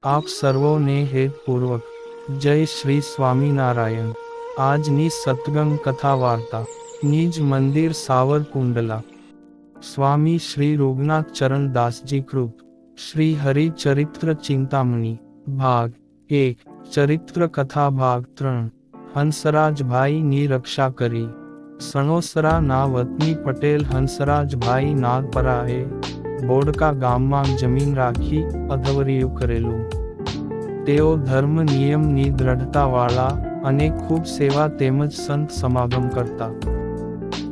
આપ સર્વોને હેતપૂર્વક જય શ્રી સ્વામિનારાયણ। આજની સત્સંગ કથા વાર્તા નિજ મંદિર સાવરકુંડલા। સ્વામી શ્રી રૂગનાથ ચરણ દાસજી કૃત શ્રી હરિ ચરિત્ર ચિંતામણી ભાગ 1 ચરિત્ર કથા ભાગ 3 હંસરાજભાઈ ની રક્ષા કરી। સણોસરા ના વતની પટેલ હંસરાજભાઈ નાગપરાએ બોડકા ગામમાં જમીન રાખી અધવરિયું કરેલું। તેઓ ધર્મ નિયમની દ્રઢતાવાળા અને ખૂબ સેવા તેમજ સંત સમાગમ કરતા।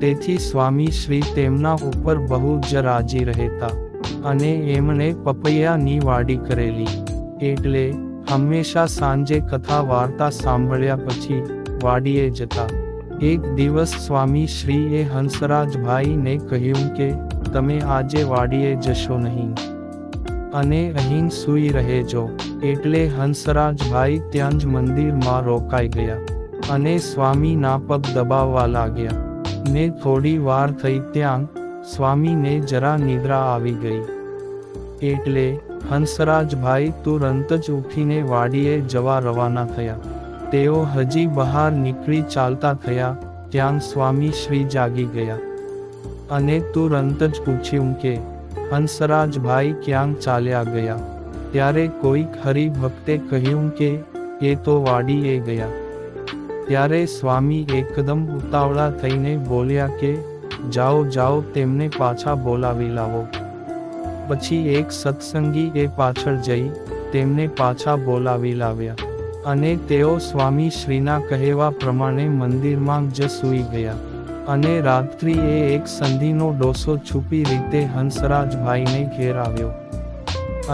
તેથી સ્વામી શ્રી તેમના ઉપર બહુ જ રાજી રહેતા અને એમણે પપૈયાની વાડી કરેલી, એટલે હંમેશા સાંજે કથા વાર્તા સાંભળ્યા પછી વાડીએ જતા। એક દિવસ સ્વામી શ્રીએ હંસરાજભાઈને કહ્યું કે તમે આજે વાડીએ જશો નહીં અને અહીં સૂઈ રહેજો। એટલે હંસરાજભાઈ ત્યાં જ મંદિરમાં રોકાઈ ગયા અને સ્વામીના પગ દબાવવા લાગ્યા ને થોડી વાર થઈ ત્યાં સ્વામીને જરા નિદ્રા આવી ગઈ, એટલે હંસરાજભાઈ તુરંત જ ઉઠીને વાડીએ જવા રવાના થયા। તેઓ હજી બહાર નીકળી ચાલતા થયા ત્યાં સ્વામી શ્રી જાગી ગયા અને તુરંત જ પૂછ્યું કે હંસરાજભાઈ ક્યાં ચાલ્યા ગયા? ત્યારે કોઈક હરિભક્તે કહ્યું કે એ તો વાડીએ ગયા। ત્યારે સ્વામી એકદમ ઉતાવળા થઈને બોલ્યા કે જાઓ જાઓ તેમને પાછા બોલાવી લાવો। પછી એક સત્સંગી એ પાછળ જઈ તેમને પાછા બોલાવી લાવ્યા અને તેઓ સ્વામી શ્રીના કહેવા પ્રમાણે મંદિરમાં જ સૂઈ ગયા અને રાત્રિએ એક સંધીનો ડોસો છુપી રીતે હંસરાજભાઈને ઘેર આવ્યો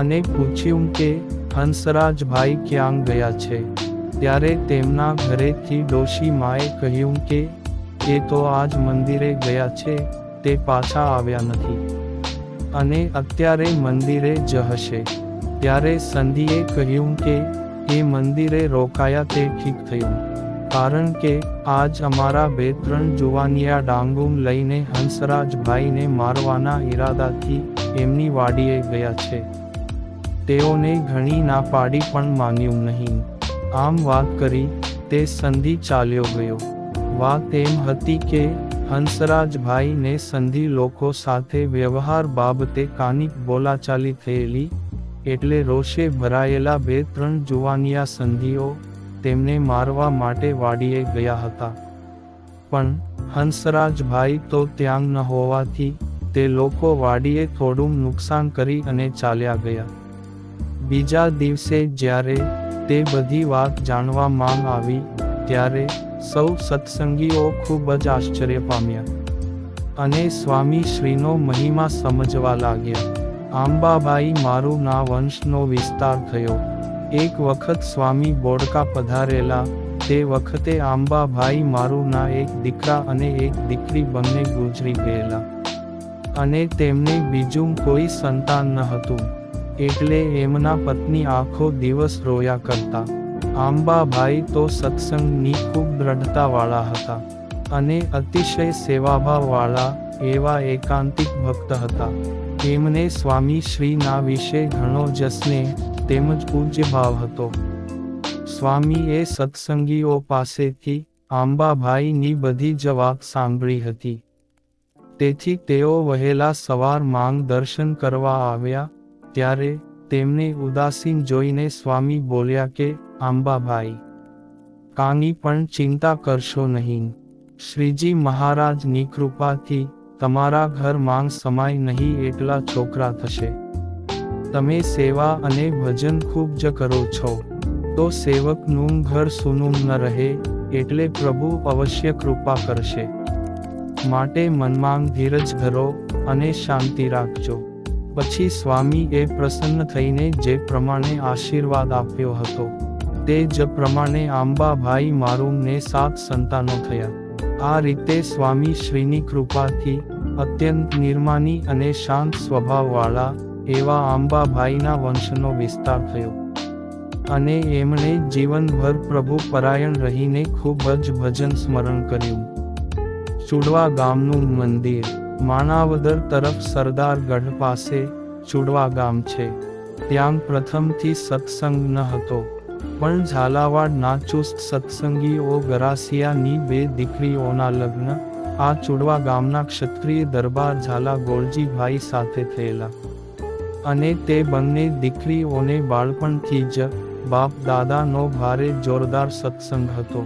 અને પૂછ્યું કે હંસરાજભાઈ ક્યાં ગયા છે? ત્યારે તેમના ઘરેથી ડોશી માએ કહ્યું કે એ તો આજ મંદિરે ગયા છે, તે પાછા આવ્યા નથી અને અત્યારે મંદિરે જ હશે। ત્યારે સંધીએ કહ્યું કે એ મંદિરે રોકાયા તે ઠીક થયું, કારણ કે આજ અમારા 2-3 જુવાનિયા ડાંગુમ લઈને હંસરાજભાઈને મારવાના ઈરાદાથી એમની વાડીએ ગયા છે। તેઓને ઘણી ના પાડી પણ માન્યું નહીં। આમ વાત કરી તે સંધી ચાલ્યો ગયો। વાત એમ હતી કે હંસરાજભાઈને સંધી લોકો સાથે વ્યવહાર બાબતે કાનિક બોલાચાલી થયેલી, એટલે રોષે ભરાયેલા 2-3 જુવાનિયા સંધીઓ તેમને મારવા માટે વાડીએ ગયા હતા, પણ હંસરાજભાઈ તો ત્યાં ન હોવાથી તે લોકો વાડીએ થોડું નુકસાન કરી અને ચાલ્યા ગયા। બીજા દિવસે જ્યારે તે બધી વાત જાણવામાં આવી ત્યારે સૌ સત્સંગીઓ ખૂબ જ આશ્ચર્ય પામ્યા અને સ્વામી શ્રીનો મહિમા સમજવા લાગ્યા। આંબાભાઈ મારું ના વંશનો વિસ્તાર થયો। એક વખત સ્વામી બોડકા પધારેલા તે વખતે આંબાભાઈ મારું ના એક દીકરા અને એક દીકરી બંને ગુજરી ગયેલા અને તેમને બીજું કોઈ સંતાન ન હતું, એટલે એમના પત્ની આખો દિવસ રોયા કરતા। આંબાભાઈ તો સત્સંગની ખૂબ દ્રઢતાવાળા હતા અને અતિશય સેવાભાવવાળા એવા એકાંતિક ભક્ત હતા। એમને સ્વામી શ્રીના વિશે ઘણો જ સ્નેહ તેમજ પૂજ્ય ભાવ હતો। સ્વામીએ સત્સંગીઓ પાસેથી આંબાભાઈની બધી જ વાત સાંભળી હતી, તેથી તેઓ વહેલા સવારમાં દર્શન કરવા આવ્યા ત્યારે તેમને ઉદાસીન જોઈને સ્વામી બોલ્યા કે આંબાભાઈ, કાંઈ પણ ચિંતા કરશો નહીં। શ્રીજી મહારાજની કૃપાથી તમારા ઘરમાં સમાય નહીં એટલા છોકરા થશે। તમે સેવા અને ભજન ખૂબ જ કરો છો તો સેવકનું ઘર સૂનું ન રહે, એટલે પ્રભુ અવશ્ય કૃપા કરશે। માટે મનમાં ધીરજ ધરો અને શાંતિ રાખજો। પછી સ્વામીએ પ્રસન્ન થઈને જે પ્રમાણે આશીર્વાદ આપ્યો હતો તે જ પ્રમાણે આંબાભાઈ મારુંને 7 સંતાનો થયા। આ રીતે સ્વામી શ્રીની કૃપાથી અત્યંત નિર્માની અને શાંત સ્વભાવવાળા એવા આંબાભાઈના વંશનો વિસ્તાર થયો અને એમણે જીવનભર પ્રભુ પરાયણ રહીને ખૂબ જ ભજન સ્મરણ કર્યું। ચુડવા ગામનું મંદિર માણાવદર તરફ સરદાર ગઢ પાસે ચુડવા ગામ છે। ત્યાં પ્રથમથી સત્સંગ ન હતો, પણ ઝાલાવાડના ચુસ્ત સત્સંગીઓ ગરાસિયાની 2 દીકરીઓના લગ્ન આ ચુડવા ગામના ક્ષત્રિય દરબાર ઝાલા ગોળજીભાઈ સાથે થયેલા, અને તે બંને દીકરીઓને બાળપણથી જ બાપ દાદાનો ભારે જોરદાર સત્સંગ હતો.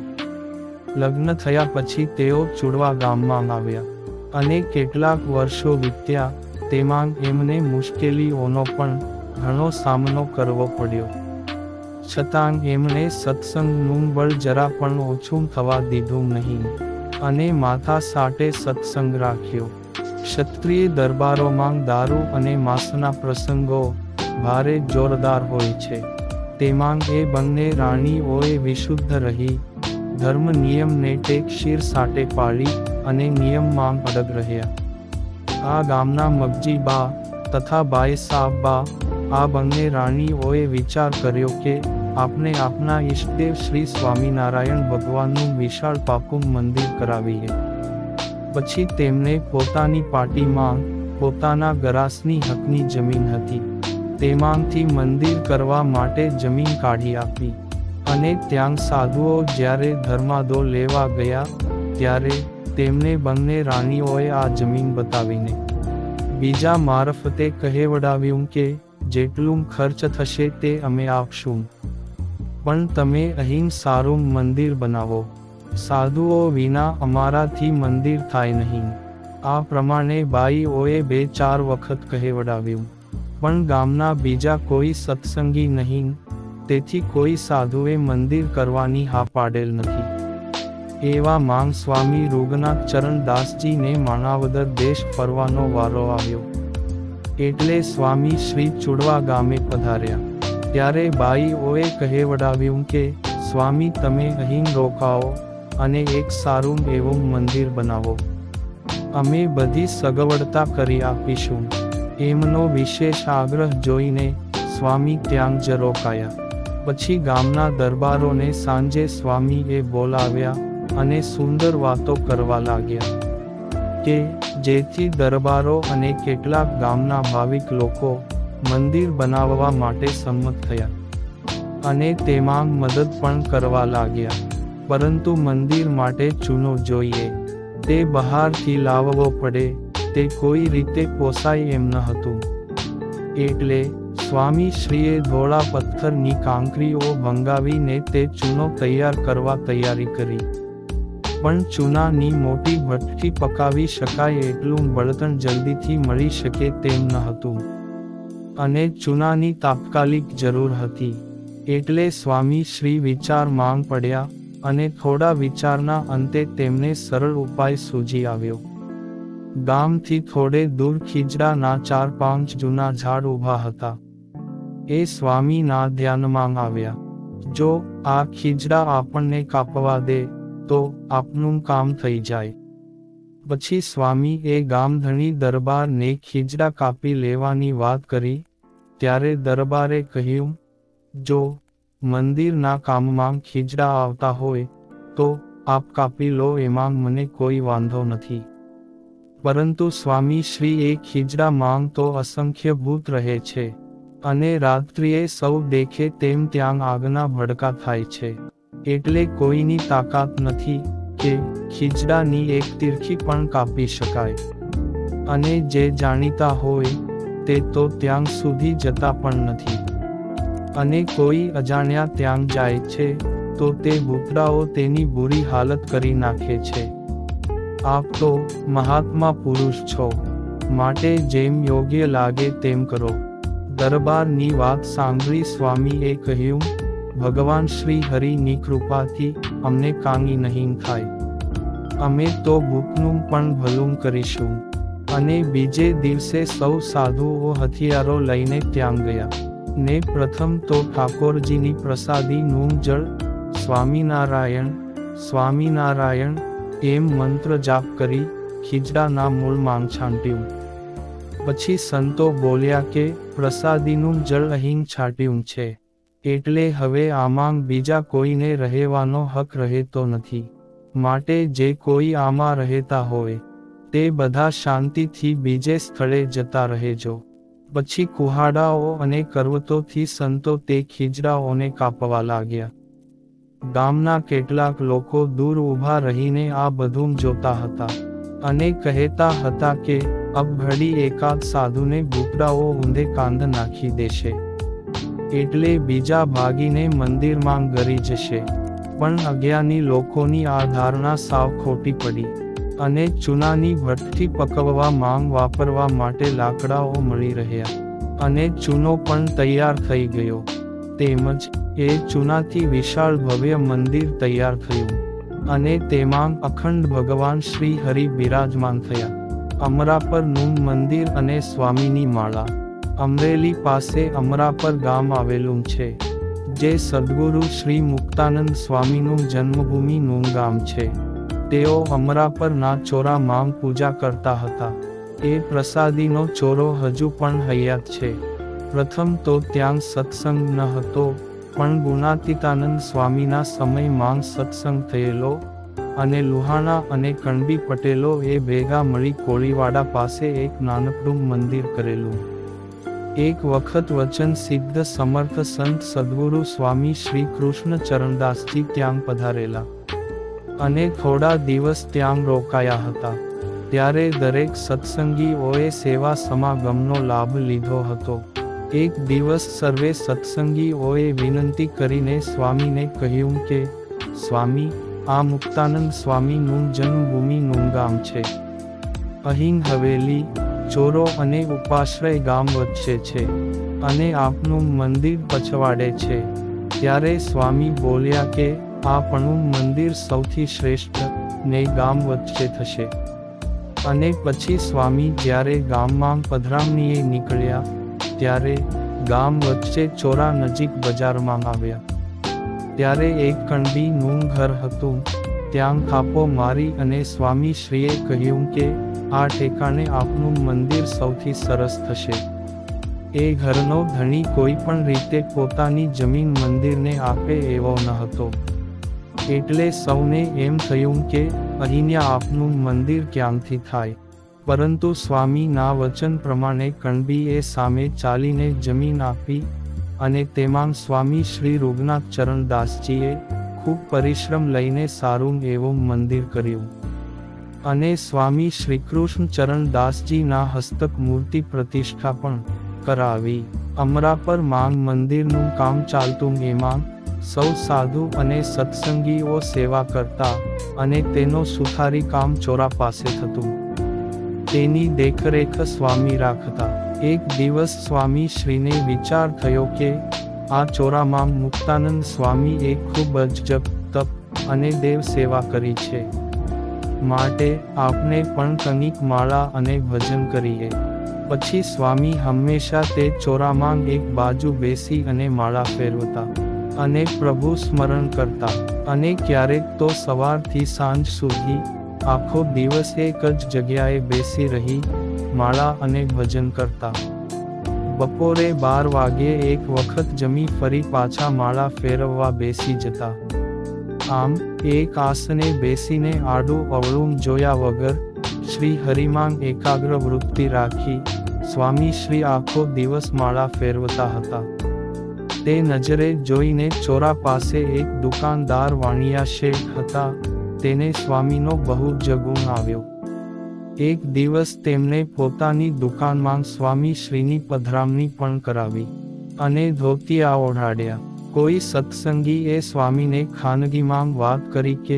લગ્ન થયા પછી તેઓ ચુડવા ગામમાં આવ્યા, અને કેટલાક વર્ષો વીત્યા. તેમાં એમને મુશ્કેલીઓનો પણ ઘણો સામનો કરવો પડ્યો, છતાં એમણે સત્સંગનું બળ જરા પણ ઓછું થવા દીધું નહીં, અને માથા સાટે સત્સંગ રાખ્યો. ક્ષત્રિય દરબારોમાં દારૂ અને માંસના પ્રસંગો ભારે જોરદાર હોય છે. તેમાં એ બંને રાણીઓએ વિશુદ્ધ રહી ધર્મ નિયમને ટેક શિર સાટે પાળી અને નિયમમાં અડગ રહ્યા. આ ગામના મગજી બા તથા બાઈ સાબ બા, આ બંને રાણીઓએ વિચાર કર્યો કે આપણે આપના ઈષ્ટદેવ શ્રી સ્વામિનારાયણ ભગવાનનું વિશાળ પાકું મંદિર કરાવીએ. પછી તેમને પોતાની પાટીમાં પોતાના ગરાસની હકની જમીન હતી, તેમાંથી મંદિર કરવા માટે જમીન કાઢી આપી, અને ત્યાં સાધુઓ જ્યારે ધર્માદો લેવા ગયા ત્યારે તેમને બંને રાણીઓએ આ જમીન બતાવીને બીજા મારફતે કહેવડાવ્યું કે જેટલું ખર્ચ થશે તે અમે આપશું, પણ તમે અહીં સારું મંદિર બનાવો. સાધુઓ વિના અમારાથી મંદિર થાય નહીં. આ પ્રમાણે બાઈઓએ 2-4 વખત કહેવડાવ્યું, પણ ગામના બીજા કોઈ સત્સંગી નહીં, તેથી કોઈ સાધુએ મંદિર કરવાની હા પાડેલ નથી. એવા માંગ સ્વામી રૂગનાથ ચરણદાસજીને માણાવદર દેશ ફરવાનો વારો આવ્યો, એટલે સ્વામી શ્રી ચુડવા ગામે પધાર્યા. ત્યારે બાઈઓએ કહેવડાવ્યું કે સ્વામી તમે અહીં રોકાઓ અને એક સારું એવું મંદિર બનાવો, અમે બધી સગવડતા કરી આપીશું. એમનો વિશેષ આગ્રહ જોઈને સ્વામી ત્યાં જ રોકાયા. પછી ગામના દરબારોને સાંજે સ્વામીએ બોલાવ્યા અને સુંદર વાતો કરવા લાગ્યા, કે જેથી દરબારો અને કેટલાક ગામના ભાવિક લોકો મંદિર બનાવવા માટે સંમત થયા, અને તેમાં મદદ પણ કરવા લાગ્યા. પરંતુ મંદિર માટે ચૂનો જોઈએ, તે બહારથી લાવવો પડે, તે કોઈ રીતે પોસાય એમ ન હતું. એટલે સ્વામી શ્રીએ ધોળા પથ્થરની કાંકરીઓ ભંગાવીને તે ચૂનો તૈયાર કરવા તૈયારી કરી, પણ ચૂનાની મોટી ભઠ્ઠી પકાવી શકાય એટલું બળતણ જલ્દીથી મળી શકે તેમ ન હતું, અને ચૂનાની તાત્કાલિક જરૂર હતી. એટલે સ્વામી શ્રી વિચાર માંગ પડ્યા, અને થોડા વિચારના અંતે તેમને સરળ ઉપાય સૂજી આવ્યો. ગામથી થોડે દૂર ખીજડાના 4-5 જૂના ઝાડ ઊભા હતા. એ સ્વામીના ધ્યાનમાં આવ્યા. જો આ ખીજડા આપણને કાપવા દે તો આપનું કામ થઈ જાય. પછી સ્વામી એ ગામધણી દરબારને ખીજડા કાપી લેવાની વાત કરી. ત્યારે દરબારે કહ્યું, જો મંદિરના કામમાં ખીજડા આવતા હોય તો આપ કાપી લો, એમાં મને કોઈ વાંધો નથી. પરંતુ સ્વામી શ્રી એ ખીજડા માંગ તો અસંખ્યભૂત રહે છે, અને રાત્રિએ સૌ દેખે તેમ ત્યાં આગના ભડકા થાય છે, એટલે કોઈની તાકાત નથી કે ખીજડાની એક તીરખી પણ કાપી શકાય. અને જે જાણીતા હોય તે તો ત્યાં સુધી જતા પણ નથી, અને કોઈ અજાણ્યા ત્યાં જાય છે તો તે ભૂતડાઓ તેની બુરી હાલત કરી નાખે છે. આપ તો મહાત્મા પુરુષ છો, માટે જેમ યોગ્ય લાગે તેમ કરો. દરબારની વાત સાંભળી સ્વામીએ કહ્યું, ભગવાન શ્રી હરિની કૃપાથી અમને કાંઈ નહીં થાય, અમે તો ભૂતનું પણ ભલું કરીશું. અને બીજે દિવસે સૌ સાધુઓ હથિયારો લઈને ત્યાં ગયા, ને પ્રથમ તો ઠાકોરજીની પ્રસાદીનું જળ સ્વામિનારાયણ સ્વામિનારાયણ એમ મંત્ર જાપ કરી ખીજડાના મૂળમાં છાંટ્યું. પછી સંતો બોલ્યા કે પ્રસાદીનું જળ અહીં છાંટ્યું છે, એટલે હવે આમાં બીજા કોઈને રહેવાનો હક રહેતો નથી, માટે જે કોઈ આમાં રહેતા હોય તે બધા શાંતિથી બીજે સ્થળે જતા રહેજો. પછી કુહાડાઓ અને કરવતોથી સંતો તે ખીજડાઓને કાપવા લાગ્યા. ગામના કેટલાક લોકો દૂર ઊભા રહીને આ બધું જોતા હતા અને કહેતા હતા કે અબ ઘડી એકાદ સાધુને બુકડાઓ ઊંધે કાંધ નાખી દેશે એટલે બીજા ભાગીને મંદિરમાં ગરી જશે. પણ અજ્ઞાની લોકોની આ ધારણા સાવ ખોટી પડી અને ચૂનાની ભઠ્ઠી પકવવા માંગ વાપરવા માટે લાકડાઓ મળી રહ્યા અને ચૂનો પણ તૈયાર થઈ ગયો. તેમજ એ ચૂનાથી વિશાળ ભવ્ય મંદિર તૈયાર થયું અને તેમાં અખંડ ભગવાન શ્રી હરિ બિરાજમાન થયા. અમરાપરનું મંદિર અને સ્વામીની માળા. અમરેલી પાસે અમરાપર ગામ આવેલું છે, જે સદ્ગુરુ શ્રી મુક્તાનંદ સ્વામીનું જન્મભૂમિનું ગામ છે. તેઓ અમરાપરના ચોરામાં પૂજા કરતા હતા. એ પ્રસાદીનો ચોરો હજુ પણ હયાત છે. પ્રથમ તો ત્યાં સત્સંગ ન હતો, પણ ગુણાતીતાનંદ સ્વામીના સમયમાં સત્સંગ થયેલો અને લુહાણા અને કણબી પટેલો એ ભેગા મળી કોળીવાડા પાસે એક નાનકડું મંદિર કરેલું. એક વખત વચન સિદ્ધ સમર્થ સંત સદ્ગુરુ સ્વામી શ્રી કૃષ્ણ ચરણદાસજી ત્યાં પધારેલા અને થોડા દિવસ ત્યાં રોકાયા હતા. ત્યારે દરેક સત્સંગીઓએ સેવા સમાગમનો લાભ લીધો હતો. એક દિવસ સર્વે સત્સંગીઓએ વિનંતી કરીને સ્વામીને કહ્યું કે સ્વામી, આ મુક્તાનંદ સ્વામીનું જન્મભૂમિનું ગામ છે. અહીં હવેલી, ચોરો અને ઉપાશ્રય ગામ વચ્ચે છે અને આપનું મંદિર પછવાડે છે. ત્યારે સ્વામી બોલ્યા કે આપણું મંદિર સૌથી શ્રેષ્ઠ ને ગામ વચ્ચે થશે. અને પછી સ્વામી જ્યારે ગામમાં પધરામણીએ નીકળ્યા ત્યારે ગામ વચ્ચે ચોરા નજીક બજારમાં આવ્યા. ત્યારે એક કણબીનું ઘર હતું. ત્યાં થાપો મારી અને સ્વામી શ્રીએ કહ્યું કે આ ઠેકાણે આપનું મંદિર સૌથી સરસ થશે. એ ઘરનો ધણી કોઈ પણ રીતે પોતાની જમીન મંદિરને આપે એવો ન હતો. એટલે સૌને એમ થયું કે અહીંયા આપનું મંદિર ક્યાંથી થાય. પરંતુ સ્વામીના વચન પ્રમાણે કણબીએ સામે ચાલીને જમીન આપી અને તેમાં સ્વામી શ્રી રૂગનાથ ચરણદાસજીએ ખૂબ પરિશ્રમ લઈને સારું એવું મંદિર કર્યું અને સ્વામી શ્રી કૃષ્ણ ચરણદાસજીના હસ્તક મૂર્તિ પ્રતિષ્ઠા પણ કરાવી. અમરાપર માંગ મંદિરનું કામ ચાલતું. એમાં સૌ સાધુ અને સત્સંગીઓ સેવા કરતા અને તેનો સુથારી કામ ચોરા પાસે થતું. તેની દેખરેખ સ્વામી રાખતા. એક દિવસ સ્વામી શ્રીને વિચાર થયો કે આ ચોરામાં મુક્તાનંદ સ્વામી એ ખૂબ જ જપ તપ અને દેવ સેવા કરી છે, માટે આપણે પણ કંઈક માળા અને ભજન કરીએ. પછી સ્વામી હંમેશા તે ચોરામાં એક બાજુ બેસી અને માળા ફેરવતા અને પ્રભુ સ્મરણ કરતા અને ક્યારેક તો સવારથી સાંજ સુધી આખો દિવસ એક જ જગ્યાએ બેસી રહી માળા અને ભજન કરતા. બપોરે 12 વાગ્યે એક વખત જમી ફરી પાછા માળા ફેરવવા બેસી જતા. આમ એક આસને બેસીને આડું અવળું જોયા વગર શ્રી હરિમાં એકાગ્ર વૃત્તિ રાખી સ્વામી શ્રી આખો દિવસ માળા ફેરવતા હતા. તે નજરે જોઈને ચોરા પાસે એક દુકાનદાર વાણિયા શેઠ હતા. તેને સ્વામીનો બહુ જ ગુણ આવ્યો. એક દિવસ તેમને પોતાની દુકાનમાં સ્વામી શ્રીની પધરામણી પણ કરાવી અને ધોતિયા ઓઢાડ્યા. કોઈ સત્સંગીએ સ્વામીને ખાનગીમાં વાત કરી કે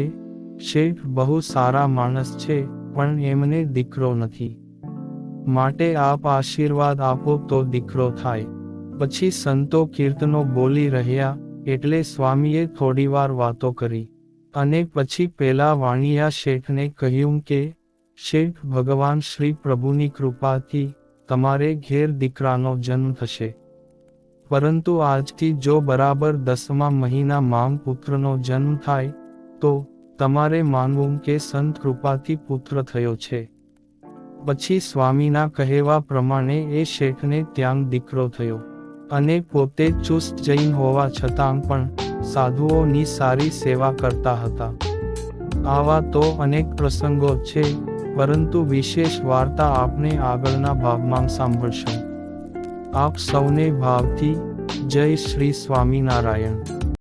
શેઠ બહુ સારા માણસ છે, પણ એમને દીકરો નથી, માટે આપ આશીર્વાદ આપો તો દીકરો થાય. પછી સંતો કીર્તનો બોલી રહ્યા એટલે સ્વામીએ થોડીવાર વાતો કરી અને પછી પેલા વાણિયા શેઠને કહ્યું કે શેઠ, ભગવાન શ્રી પ્રભુની કૃપાથી તમારે ઘેર દીકરાનો જન્મ થશે, પરંતુ આજથી જો બરાબર 10મા મહિનામાં પુત્રનો જન્મ થાય તો તમારે માનવું કે સંત કૃપાથી પુત્ર થયો છે. પછી સ્વામીના કહેવા પ્રમાણે એ શેઠને ત્યાં દીકરો થયો અને પોતે ચુસ્ત જૈન હોવા છતાં પણ સાધુઓની સારી સેવા કરતા હતા. આવા તો અનેક પ્રસંગો છે, પરંતુ વિશેષ વાર્તા આપણે આગળના ભાગમાં સાંભળશું. આપ સૌને ભાવથી જય શ્રી સ્વામિનારાયણ.